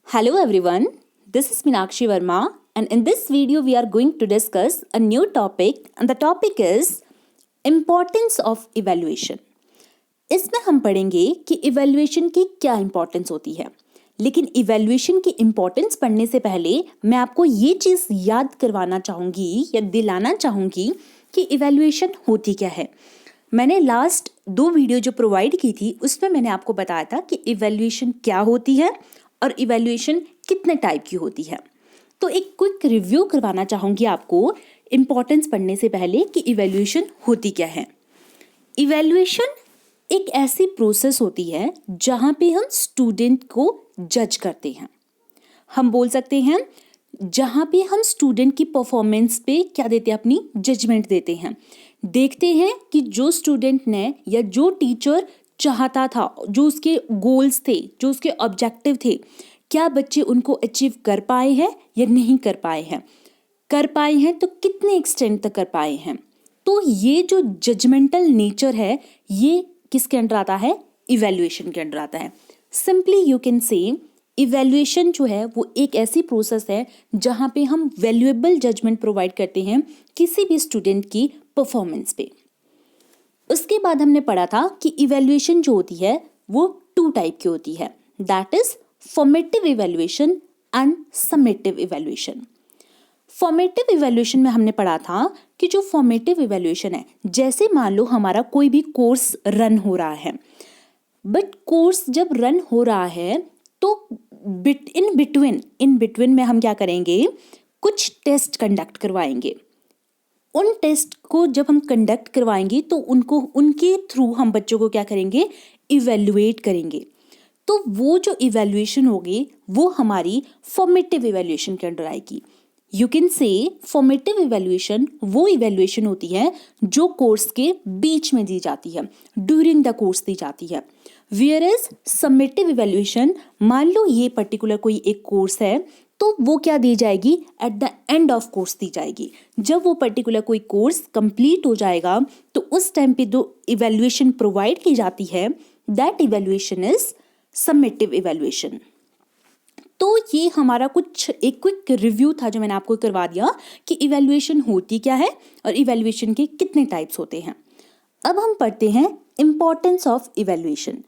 Hello everyone, this is Meenakshi Verma and in this video we are going to discuss a new topic and the topic is Importance of Evaluation. इसमें हम पढ़ेंगे कि evaluation की क्या importance होती है, लेकिन इवैल्यूएशन की इंपॉर्टेंस पढ़ने से पहले मैं आपको ये चीज़ याद करवाना चाहूँगी या दिलाना चाहूँगी कि इवैल्यूएशन होती क्या है। मैंने लास्ट 2 वीडियो जो प्रोवाइड की थी उसमें मैंने आपको बताया था कि इवैल्यूएशन क्या होती है और इवैल्यूएशन कितने टाइप की होती है। तो एक क्विक रिव्यू करवाना चाहूँगी आपको इम्पॉर्टेंस पढ़ने से पहले कि इवैल्यूएशन होती क्या है। इवैल्यूएशन एक ऐसी प्रोसेस होती है जहाँ पे हम स्टूडेंट को जज करते हैं। हम बोल सकते हैं जहाँ पे हम स्टूडेंट की परफॉर्मेंस पे क्या देते हैं, अपनी जजमेंट देते हैं। देखते हैं कि जो स्टूडेंट ने या जो टीचर चाहता था, जो उसके गोल्स थे, जो उसके ऑब्जेक्टिव थे, क्या बच्चे उनको अचीव कर पाए हैं या नहीं कर पाए हैं। कर पाए हैं तो कितने एक्सटेंट तक कर पाए हैं। तो ये जो जजमेंटल नेचर है ये किसके अंडर आता है, इवैल्यूएशन के अंडर आता है। Simply you can say evaluation जो है वो एक ऐसी प्रोसेस है जहाँ पे हम वैल्यूएबल जजमेंट प्रोवाइड करते हैं किसी भी स्टूडेंट की परफॉर्मेंस पे। उसके बाद हमने पढ़ा था कि इवैल्यूएशन जो होती है वो 2 टाइप की होती है, that is formative evaluation and summative evaluation. Formative evaluation में हमने पढ़ा था कि जो फॉर्मेटिव इवैल्यूएशन है, जैसे मान लो हमारा कोई भी कोर्स रन हो रहा है, बट कोर्स जब रन हो रहा है तो इन बिटवीन में हम क्या करेंगे, कुछ टेस्ट कंडक्ट करवाएंगे। उन टेस्ट को जब हम कंडक्ट करवाएंगे तो उनके थ्रू हम बच्चों को क्या करेंगे, इवैल्यूएट करेंगे। तो वो जो इवैल्यूएशन होगी वो हमारी फॉर्मेटिव इवैल्यूएशन के अंडर आएगी। You can say formative evaluation वो इवैल्यूएशन होती है जो कोर्स के बीच में दी जाती है, ड्यूरिंग द कोर्स दी जाती है। वेयर इज समेटिव इवैल्यूएशन, मान लो ये पर्टिकुलर कोई एक कोर्स है तो वो क्या दी जाएगी, at the end of course दी जाएगी। जब वो पर्टिकुलर कोई कोर्स कंप्लीट हो जाएगा तो उस टाइम पे जो इवैल्यूएशन प्रोवाइड की जाती है that evaluation is summative evaluation. तो ये हमारा कुछ एक क्विक रिव्यू था जो मैंने आपको करवा दिया कि इवैल्यूएशन होती क्या है और इवैल्यूएशन के कितने टाइप्स होते हैं। अब हम पढ़ते हैं इम्पॉर्टेंस ऑफ इवैल्यूएशन।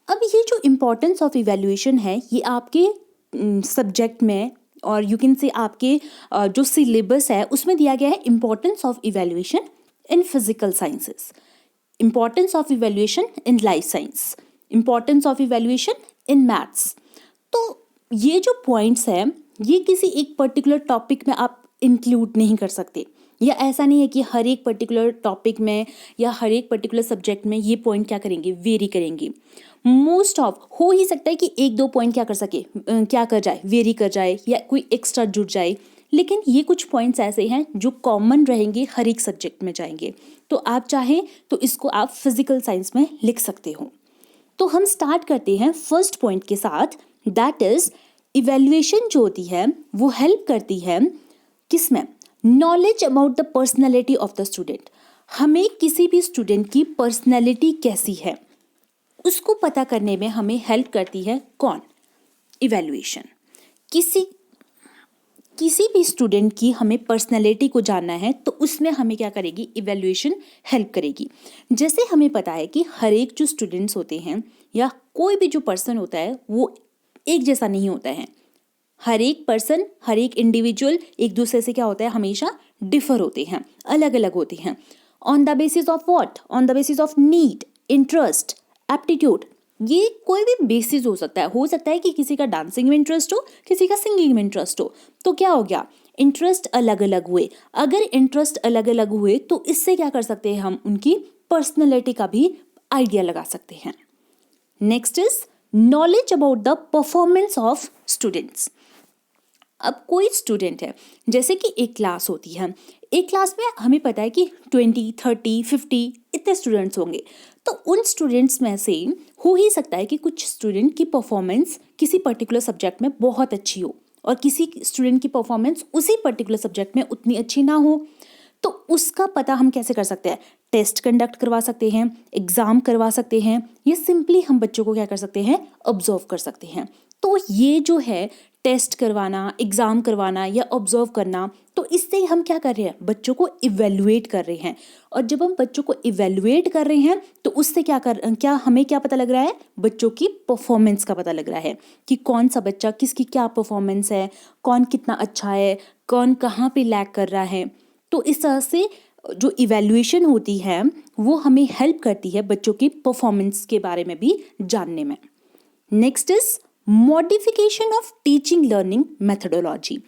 अब ये जो इम्पॉर्टेंस ऑफ इवैल्यूएशन है ये आपके सब्जेक्ट में और यू कैन से आपके जो सिलेबस है उसमें दिया गया है importance of evaluation in physical sciences, importance of evaluation in life science, importance of evaluation in maths. तो ये जो पॉइंट्स हैं ये किसी एक पर्टिकुलर टॉपिक में आप इंक्लूड नहीं कर सकते, या ऐसा नहीं है कि हर एक पर्टिकुलर टॉपिक में या हर एक पर्टिकुलर सब्जेक्ट में ये पॉइंट क्या करेंगे, वेरी करेंगे। मोस्ट ऑफ हो ही सकता है कि 1-2 पॉइंट क्या कर सके, क्या कर जाए, वेरी कर जाए या कोई एक्स्ट्रा जुड़ जाए, लेकिन ये कुछ पॉइंट्स ऐसे हैं जो कॉमन रहेंगे, हर एक सब्जेक्ट में जाएंगे। तो आप चाहें तो इसको आप फिजिकल साइंस में लिख सकते हो। तो हम स्टार्ट करते हैं फर्स्ट पॉइंट के साथ, दैट इज इवैल्यूएशन जो होती है वो हेल्प करती है किसमें, knowledge about the personality of the student. हमें किसी भी स्टूडेंट की पर्सनैलिटी कैसी है उसको पता करने में हमें हेल्प करती है कौन, इवैल्यूएशन। किसी भी स्टूडेंट की हमें पर्सनैलिटी को जानना है तो उसमें हमें क्या करेगी, इवैल्यूएशन हेल्प करेगी। जैसे हमें पता है कि हर एक जो स्टूडेंट्स होते हैं या कोई भी जो पर्सन होता है वो एक जैसा नहीं होता है। हर एक पर्सन, हर एक इंडिविजुअल एक दूसरे से क्या होता है, हमेशा डिफर होते हैं, अलग अलग होते हैं। On the basis of what, on the basis of need, interest, aptitude. ये कोई भी बेसिस हो सकता है कि किसी का डांसिंग में इंटरेस्ट हो, किसी का सिंगिंग में इंटरेस्ट हो। तो क्या हो गया, इंटरेस्ट अलग अलग हुए। अगर इंटरेस्ट अलग अलग हुए तो इससे क्या कर सकते हैं, हम उनकी पर्सनैलिटी का भी आइडिया लगा सकते हैं। Next is knowledge about the performance of students. अब कोई स्टूडेंट है, जैसे कि एक क्लास होती है, एक क्लास में हमें पता है कि 20, 30, 50 इतने स्टूडेंट्स होंगे। तो उन स्टूडेंट्स में से हो ही सकता है कि कुछ स्टूडेंट की परफॉर्मेंस किसी पर्टिकुलर सब्जेक्ट में बहुत अच्छी हो और किसी स्टूडेंट की परफॉर्मेंस उसी पर्टिकुलर सब्जेक्ट में उतनी अच्छी ना हो। तो उसका पता हम कैसे कर सकते हैं, टेस्ट कंडक्ट करवा सकते हैं, एग्जाम करवा सकते हैं, या सिंपली हम बच्चों को क्या कर सकते हैं, ऑब्जर्व कर सकते हैं। तो ये जो है टेस्ट करवाना, एग्ज़ाम करवाना या ऑब्जर्व करना, तो इससे हम क्या कर रहे हैं, बच्चों को इवेल्युएट कर रहे हैं। और जब हम बच्चों को इवेल्युएट कर रहे हैं तो उससे क्या हमें क्या पता लग रहा है, बच्चों की परफॉर्मेंस का पता लग रहा है कि कौन सा बच्चा किसकी क्या परफॉर्मेंस है, कौन कितना अच्छा है, कौन कहाँ पे लैग कर रहा है। तो इस तरह से जो इवेल्युएशन होती है वो हमें हेल्प करती है बच्चों की परफॉर्मेंस के बारे में भी जानने में। Next is modification of teaching learning methodology.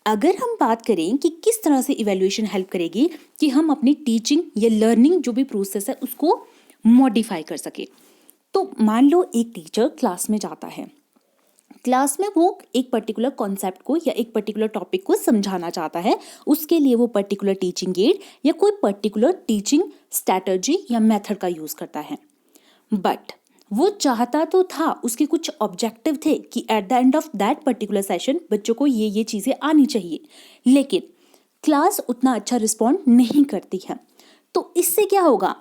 अगर हम बात करें कि किस तरह से इवेल्युएशन हेल्प करेगी कि हम अपनी टीचिंग या लर्निंग जो भी प्रोसेस है उसको मॉडिफाई कर सके। तो मान लो एक टीचर क्लास में जाता है, क्लास में वो एक पर्टिकुलर कॉन्सेप्ट को या एक पर्टिकुलर टॉपिक को समझाना चाहता है, उसके लिए वो पर्टिकुलर टीचिंग एड या कोई पर्टिकुलर टीचिंग स्ट्रैटेजी या मेथड का यूज़ करता है। बट वो चाहता तो था, उसके कुछ ऑब्जेक्टिव थे कि eight the end of that particular session बच्चों को ये चीज़ें आनी चाहिए, लेकिन क्लास उतना अच्छा रिस्पॉन्ड नहीं करती है। तो इससे क्या होगा,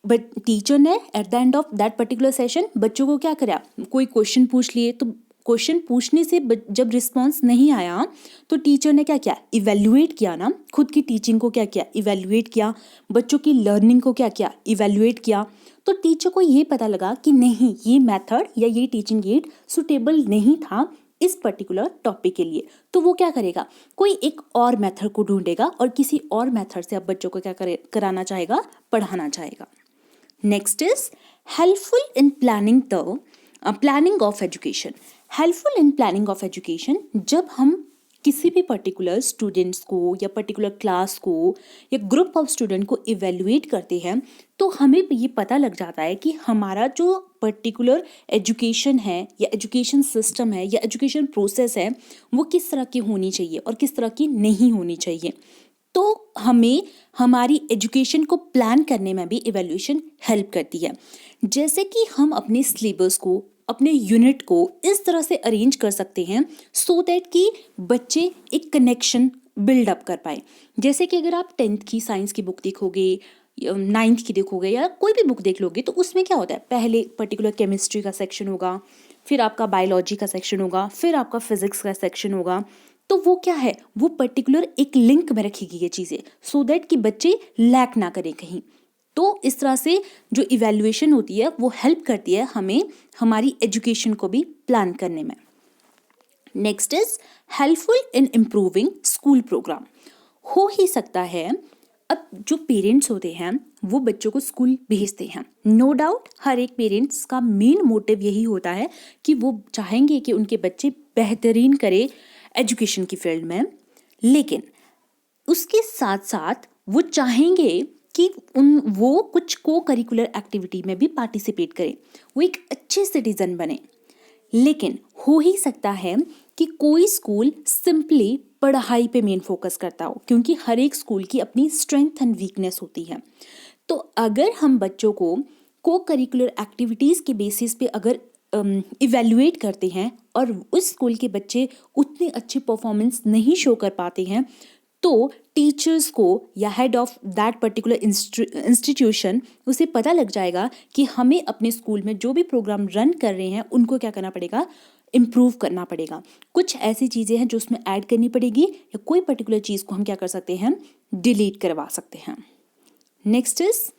बट टीचर ने eight the end of that particular session बच्चों को क्या करा, कोई क्वेश्चन पूछ लिए, तो क्वेश्चन पूछने से जब रिस्पॉन्स नहीं आया तो टीचर ने क्या किया, इवेल्युएट किया ना, खुद की टीचिंग को क्या किया, इवेल्युएट किया, बच्चों की लर्निंग को क्या किया, इवेल्युएट किया। तो टीचर को ये पता लगा कि नहीं, ये मेथड या ये टीचिंग एड सुटेबल नहीं था इस पर्टिकुलर टॉपिक के लिए। तो वो क्या करेगा, कोई एक और मेथड को ढूंढेगा और किसी और मेथड से अब बच्चों को क्या कराना चाहेगा, पढ़ाना चाहेगा। Next is helpful in planning of education. Helpful in planning of education, जब हम किसी भी पर्टिकुलर स्टूडेंट्स को या पर्टिकुलर क्लास को या ग्रुप ऑफ स्टूडेंट को इवेल्युएट करते हैं तो हमें ये पता लग जाता है कि हमारा जो पर्टिकुलर एजुकेशन है या एजुकेशन सिस्टम है या एजुकेशन प्रोसेस है वो किस तरह की होनी चाहिए और किस तरह की नहीं होनी चाहिए। तो हमें हमारी एजुकेशन को प्लान करने में भी इवैल्यूएशन हेल्प करती है। जैसे कि हम अपने सिलेबस को, अपने यूनिट को इस तरह से अरेंज कर सकते हैं सो दैट कि बच्चे एक कनेक्शन बिल्डअप कर पाए। जैसे कि अगर आप 10th की साइंस की बुक देखोगे, 9th की देखोगे या कोई भी बुक देख लोगे तो उसमें क्या होता है, पहले पर्टिकुलर केमिस्ट्री का सेक्शन होगा, फिर आपका बायोलॉजी का सेक्शन होगा, फिर आपका फिजिक्स का सेक्शन होगा। तो वो क्या है, वो पर्टिकुलर एक लिंक में रखेगी ये चीज़ें सो दैट कि बच्चे लैक ना करें कहीं। तो इस तरह से जो इवैल्यूएशन होती है वो हेल्प करती है हमें हमारी एजुकेशन को भी प्लान करने में। Next is helpful in improving school program. हो ही सकता है अब जो पेरेंट्स होते हैं वो बच्चों को स्कूल भेजते हैं, नो डाउट हर एक पेरेंट्स का मेन मोटिव यही होता है कि वो चाहेंगे कि उनके बच्चे बेहतरीन करें एजुकेशन की फील्ड में, लेकिन उसके साथ साथ वो चाहेंगे कि वो कुछ को करिकुलर एक्टिविटी में भी पार्टिसिपेट करें, वो एक अच्छे सिटीजन बने। लेकिन हो ही सकता है कि कोई स्कूल सिंपली पढ़ाई पे मेन फोकस करता हो, क्योंकि हर एक स्कूल की अपनी स्ट्रेंथ एंड वीकनेस होती है। तो अगर हम बच्चों को करिकुलर एक्टिविटीज़ के बेसिस पे अगर इवैल्यूएट करते हैं और उस स्कूल के बच्चे उतनी अच्छी परफॉर्मेंस नहीं शो कर पाते हैं तो टीचर्स को या head of that particular institution उसे पता लग जाएगा कि हमें अपने स्कूल में जो भी प्रोग्राम रन कर रहे हैं उनको क्या करना पड़ेगा, इम्प्रूव करना पड़ेगा। कुछ ऐसी चीज़ें हैं जो उसमें ऐड करनी पड़ेगी या कोई पर्टिकुलर चीज़ को हम क्या कर सकते हैं, डिलीट करवा सकते हैं। Next is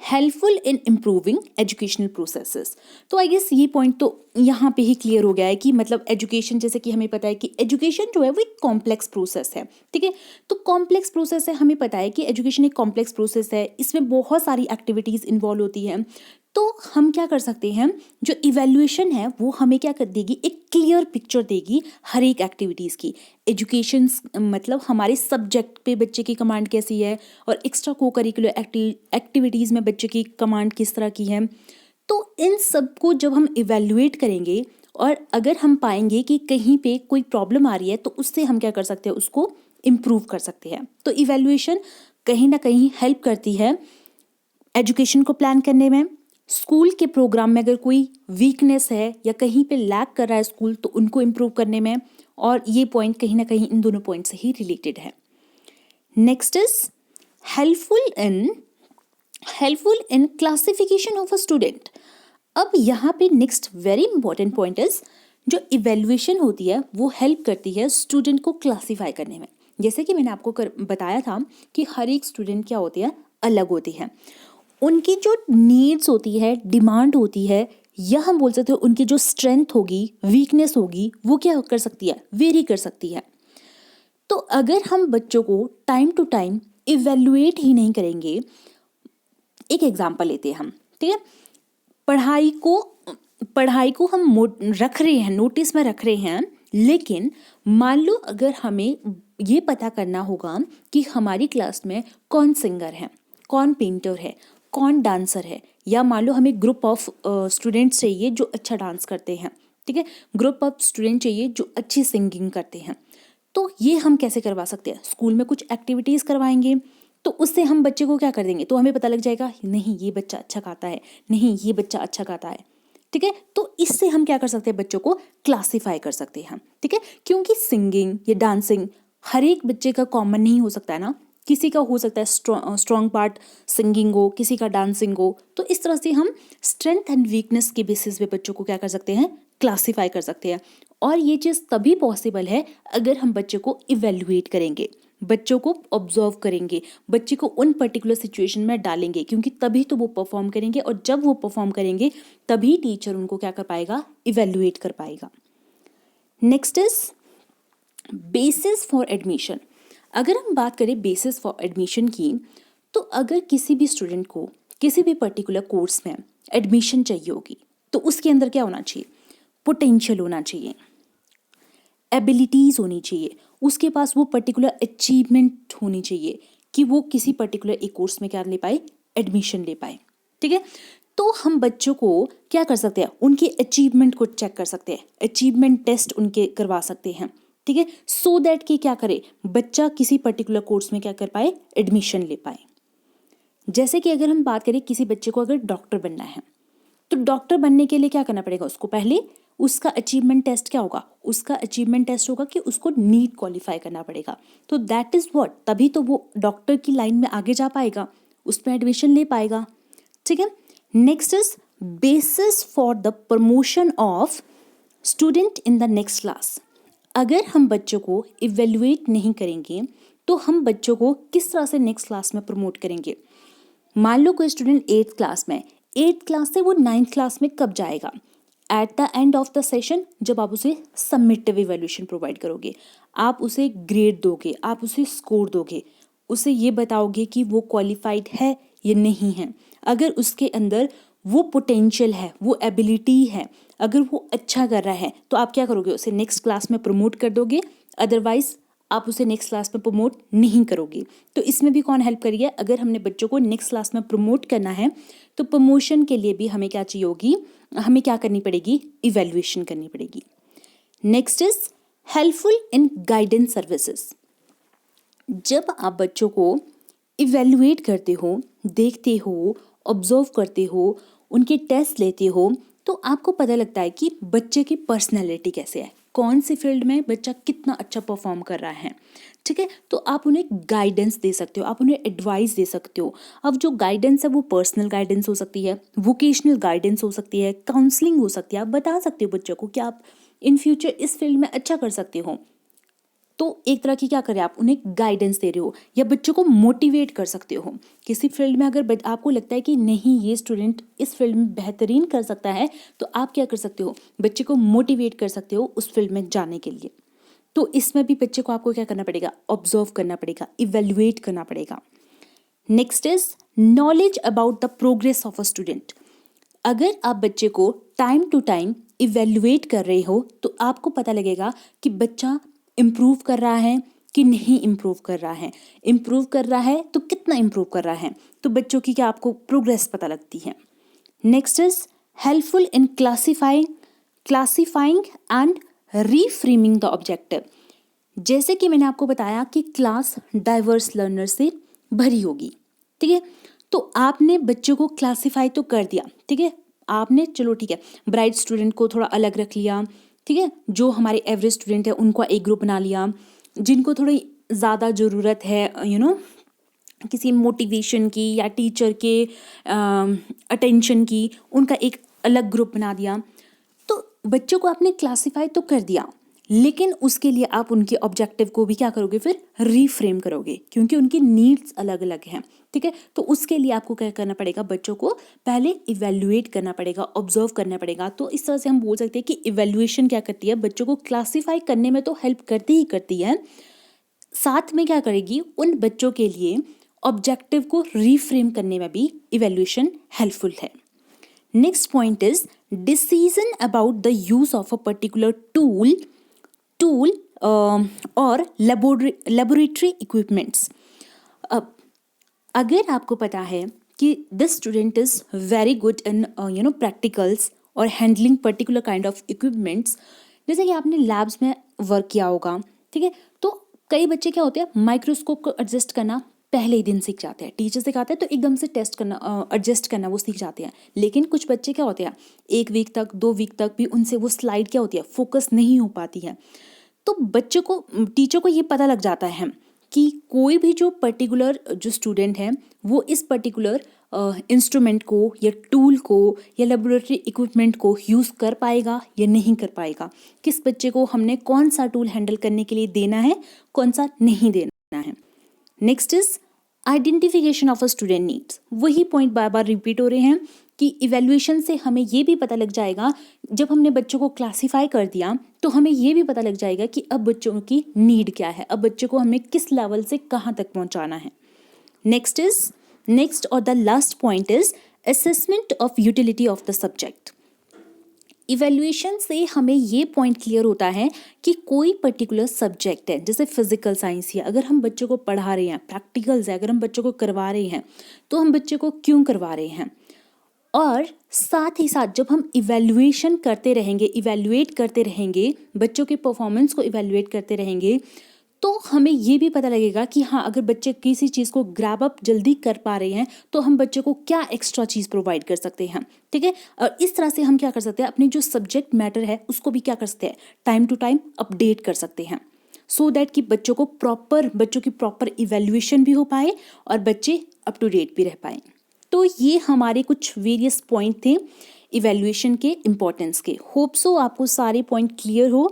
helpful in improving educational processes. तो आई गेस ये पॉइंट तो यहाँ पे ही क्लियर हो गया है कि मतलब एजुकेशन, जैसे कि हमें पता है कि एजुकेशन जो है वो एक कॉम्प्लेक्स प्रोसेस है, ठीक है। तो कॉम्प्लेक्स प्रोसेस है, हमें पता है कि एजुकेशन एक कॉम्प्लेक्स प्रोसेस है, इसमें बहुत सारी एक्टिविटीज़ इन्वॉल्व होती हैं। तो हम क्या कर सकते हैं, जो इवैल्यूएशन है वो हमें क्या कर देगी, एक क्लियर पिक्चर देगी हर एक एक्टिविटीज़ की। एजुकेशन मतलब हमारे सब्जेक्ट पे बच्चे की कमांड कैसी है और एक्स्ट्रा को करिकुलर एक्टिविटीज़ में बच्चे की कमांड किस तरह की है। तो इन सब को जब हम इवैल्यूएट करेंगे और अगर हम पाएंगे कि कहीं पे कोई प्रॉब्लम आ रही है तो उससे हम क्या कर सकते हैं, उसको इम्प्रूव कर सकते हैं। तो इवैल्यूएशन कहीं ना कहीं हेल्प करती है एजुकेशन को प्लान करने में। स्कूल के प्रोग्राम में अगर कोई वीकनेस है या कहीं पे लैक कर रहा है स्कूल तो उनको इम्प्रूव करने में, और ये पॉइंट कहीं ना कहीं इन दोनों पॉइंट से ही रिलेटेड है। Next is helpful in classification of a student. अब यहाँ पे next very important point is, जो इवेल्युएशन होती है वो हेल्प करती है स्टूडेंट को क्लासीफाई करने में। जैसे कि मैंने आपको बताया था कि हर एक स्टूडेंट क्या होती है, अलग होती है। उनकी जो नीड्स होती है, डिमांड होती है, या हम बोल सकते हैं उनकी जो स्ट्रेंथ होगी, वीकनेस होगी, वो क्या कर सकती है, वेरी कर सकती है। तो अगर हम बच्चों को टाइम टू टाइम इवेल्युएट ही नहीं करेंगे, एक एग्जांपल लेते हैं हम, ठीक है, पढ़ाई को हम रख रहे हैं, नोटिस में रख रहे हैं, लेकिन मान लो अगर हमें ये पता करना होगा कि हमारी क्लास में कौन सिंगर है, कौन पेंटर है, कौन डांसर है, या मान लो हमें ग्रुप ऑफ स्टूडेंट्स चाहिए जो अच्छा डांस करते हैं, ठीक है, ग्रुप ऑफ स्टूडेंट चाहिए जो अच्छी सिंगिंग करते हैं, तो ये हम कैसे करवा सकते हैं, स्कूल में कुछ एक्टिविटीज़ करवाएंगे, तो उससे हम बच्चे को क्या कर देंगे, तो हमें पता लग जाएगा नहीं ये बच्चा अच्छा गाता है, नहीं ये बच्चा अच्छा गाता है, ठीक है। तो इससे हम क्या कर सकते हैं, बच्चों को क्लासीफाई कर सकते हैं, ठीक है, क्योंकि सिंगिंग या डांसिंग हर एक बच्चे का कॉमन नहीं हो सकता है ना, किसी का हो सकता है स्ट्रॉन्ग पार्ट सिंगिंग हो, किसी का डांसिंग हो, तो इस तरह से हम स्ट्रेंथ एंड वीकनेस के बेसिस पे बच्चों को क्या कर सकते हैं, क्लासीफाई कर सकते हैं। और ये चीज़ तभी पॉसिबल है अगर हम बच्चे को इवेल्युएट करेंगे, बच्चों को ऑब्जर्व करेंगे, बच्चे को उन पर्टिकुलर सिचुएशन में डालेंगे, क्योंकि तभी तो वो परफॉर्म करेंगे, और जब वो परफॉर्म करेंगे तभी टीचर उनको क्या कर पाएगा, इवेल्युएट कर पाएगा। Next is basis for admission. अगर हम बात करें बेसिस फॉर एडमिशन की, तो अगर किसी भी स्टूडेंट को किसी भी पर्टिकुलर कोर्स में एडमिशन चाहिए होगी, तो उसके अंदर क्या होना चाहिए, पोटेंशियल होना चाहिए, एबिलिटीज़ होनी चाहिए, उसके पास वो पर्टिकुलर अचीवमेंट होनी चाहिए कि वो किसी पर्टिकुलर एक कोर्स में क्या ले पाए, एडमिशन ले पाए, ठीक है। तो हम बच्चों को क्या कर सकते हैं, उनके अचीवमेंट को चेक कर सकते हैं, अचीवमेंट टेस्ट उनके करवा सकते हैं, ठीक है, सो दैट कि क्या करे, बच्चा किसी पर्टिकुलर कोर्स में क्या कर पाए, एडमिशन ले पाए। जैसे कि अगर हम बात करें किसी बच्चे को अगर डॉक्टर बनना है, तो डॉक्टर बनने के लिए क्या करना पड़ेगा, उसको पहले उसका अचीवमेंट टेस्ट क्या होगा, उसका अचीवमेंट टेस्ट होगा कि उसको नीट क्वालिफाई करना पड़ेगा, तो दैट इज़ व्हाट, तभी तो वो डॉक्टर की लाइन में आगे जा पाएगा, उसमें एडमिशन ले पाएगा, ठीक है। Next is basis for the promotion of student in the next class. अगर हम बच्चों को इवेल्युएट नहीं करेंगे तो हम बच्चों को किस तरह से नेक्स्ट क्लास में प्रमोट करेंगे। मान लो कोई स्टूडेंट 8th क्लास में, 8th क्लास से वो 9th क्लास में कब जाएगा, eight the end of the session, जब आप उसे सबमिटिव इवैल्यूएशन प्रोवाइड करोगे, आप उसे ग्रेड दोगे, आप उसे स्कोर दोगे, उसे ये बताओगे कि वो क्वालिफाइड है या नहीं है। अगर उसके अंदर वो पोटेंशियल है, वो एबिलिटी है, अगर वो अच्छा कर रहा है, तो आप क्या करोगे, उसे नेक्स्ट क्लास में प्रमोट कर दोगे, अदरवाइज आप उसे नेक्स्ट क्लास में प्रमोट नहीं करोगे। तो इसमें भी कौन हेल्प करिए, अगर हमने बच्चों को नेक्स्ट क्लास में प्रमोट करना है तो प्रमोशन के लिए भी हमें क्या चाहिए होगी, हमें क्या करनी पड़ेगी, इवैल्यूएशन करनी पड़ेगी। Next is helpful in guidance services. जब आप बच्चों को इवैल्यूएट करते हो, देखते हो, ऑब्जर्व करते हो, उनके टेस्ट लेते हो, तो आपको पता लगता है कि बच्चे की पर्सनैलिटी कैसे है, कौन सी फील्ड में बच्चा कितना अच्छा परफॉर्म कर रहा है, ठीक है। तो आप उन्हें गाइडेंस दे सकते हो, आप उन्हें एडवाइस दे सकते हो। अब जो गाइडेंस है वो पर्सनल गाइडेंस हो सकती है, वोकेशनल गाइडेंस हो सकती है, काउंसलिंग हो सकती है। आप बता सकते हो बच्चों को कि आप इन फ्यूचर इस फील्ड में अच्छा कर सकते हो, तो एक तरह की क्या करें, आप उन्हें गाइडेंस दे रहे हो, या बच्चों को मोटिवेट कर सकते हो किसी फील्ड में। अगर आपको लगता है कि नहीं ये स्टूडेंट इस फील्ड में बेहतरीन कर सकता है, तो आप क्या कर सकते हो, बच्चे को मोटिवेट कर सकते हो उस फील्ड में जाने के लिए। तो इसमें भी बच्चे को आपको क्या करना पड़ेगा, ऑब्जर्व करना पड़ेगा, इवेल्युएट करना पड़ेगा। Next is knowledge about the progress of a student. अगर आप बच्चे को टाइम टू टाइम इवेल्युएट कर रहे हो, तो आपको पता लगेगा कि बच्चा इम्प्रूव कर रहा है कि नहीं इम्प्रूव कर रहा है, इम्प्रूव कर रहा है तो कितना इम्प्रूव कर रहा है, तो बच्चों की क्या आपको प्रोग्रेस पता लगती है। Next is helpful in classifying and reframing the objective. जैसे कि मैंने आपको बताया कि क्लास डाइवर्स लर्नर से भरी होगी, ठीक है, तो आपने बच्चों को क्लासीफाई तो कर दिया, ठीक है, आपने चलो ठीक है ब्राइट स्टूडेंट को थोड़ा अलग रख लिया, ठीक है, जो हमारे एवरेज स्टूडेंट है उनको एक ग्रुप बना लिया, जिनको थोड़ी ज़्यादा ज़रूरत है किसी मोटिवेशन की या टीचर के अटेंशन की, उनका एक अलग ग्रुप बना दिया। तो बच्चों को आपने क्लासीफाई तो कर दिया, लेकिन उसके लिए आप उनके ऑब्जेक्टिव को भी क्या करोगे, फिर रीफ्रेम करोगे, क्योंकि उनकी नीड्स अलग अलग हैं। ठीक है, तो उसके लिए आपको क्या करना पड़ेगा, बच्चों को पहले इवेल्युएट करना पड़ेगा, ऑब्जर्व करना पड़ेगा। तो इस तरह से हम बोल सकते हैं कि इवेल्युएशन क्या करती है, बच्चों को क्लासीफाई करने में तो हेल्प करती ही करती है, साथ में क्या करेगी, उन बच्चों के लिए ऑब्जेक्टिव को रीफ्रेम करने में भी इवेल्युएशन हेल्पफुल है। Next point is decision about the use of a particular tool और लेबोरेटरी इक्विपमेंट्स। अब अगर आपको पता है कि this student is very good in practicals और handling particular kind of equipments, जैसे कि आपने लैब्स में वर्क किया होगा, ठीक है, तो कई बच्चे क्या होते हैं, माइक्रोस्कोप को एडजस्ट करना पहले ही दिन सीख जाते हैं, टीचर सिखाते हैं तो एकदम से टेस्ट करना, एडजस्ट करना वो सीख जाते हैं। लेकिन कुछ बच्चे क्या होते हैं, 1 वीक तक 2 वीक तक भी उनसे वो स्लाइड क्या होती है, फोकस नहीं हो पाती है। तो बच्चों को, टीचर को ये पता लग जाता है कि कोई भी जो पर्टिकुलर जो स्टूडेंट है वो इस पर्टिकुलर इंस्ट्रूमेंट को या टूल को या लेबोरेटरी इक्विपमेंट को यूज़ कर पाएगा या नहीं कर पाएगा, किस बच्चे को हमने कौन सा टूल हैंडल करने के लिए देना है, कौन सा नहीं देना है। Next is identification of a student needs. वही पॉइंट बार बार रिपीट हो रहे हैं कि इवेल्युएशन से हमें ये भी पता लग जाएगा, जब हमने बच्चों को क्लासीफाई कर दिया तो हमें ये भी पता लग जाएगा कि अब बच्चों की नीड क्या है, अब बच्चों को हमें किस लेवल से कहाँ तक पहुँचाना है। नेक्स्ट और the last point is assessment of utility of the subject. Evaluation से हमें ये पॉइंट क्लियर होता है कि कोई पर्टिकुलर सब्जेक्ट है, जैसे फिजिकल साइंस है, अगर हम बच्चों को पढ़ा रहे हैं, प्रैक्टिकल्स है अगर हम बच्चों को करवा रहे हैं, तो हम बच्चों को क्यों करवा रहे हैं। और साथ ही साथ जब हम इवेल्युएशन करते रहेंगे, इवेल्युएट करते रहेंगे, बच्चों के परफॉर्मेंस को इवेल्युएट करते रहेंगे, तो हमें ये भी पता लगेगा कि हाँ, अगर बच्चे किसी चीज़ को ग्रैब अप जल्दी कर पा रहे हैं तो हम बच्चों को क्या एक्स्ट्रा चीज़ प्रोवाइड कर सकते हैं। ठीक है, और इस तरह से हम क्या कर सकते हैं, अपनी जो सब्जेक्ट मैटर है उसको भी क्या कर सकते हैं, टाइम टू टाइम अपडेट कर सकते हैं, सो दैट कि बच्चों की प्रॉपर इवेल्युएशन भी हो पाए और बच्चे अप टू डेट भी रह पाए। तो ये हमारे कुछ वेरियस पॉइंट थे इवेल्युएशन के इम्पोर्टेंस के। होप सो आपको सारे पॉइंट क्लियर हो।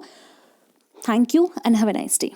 Thank you and have a nice day.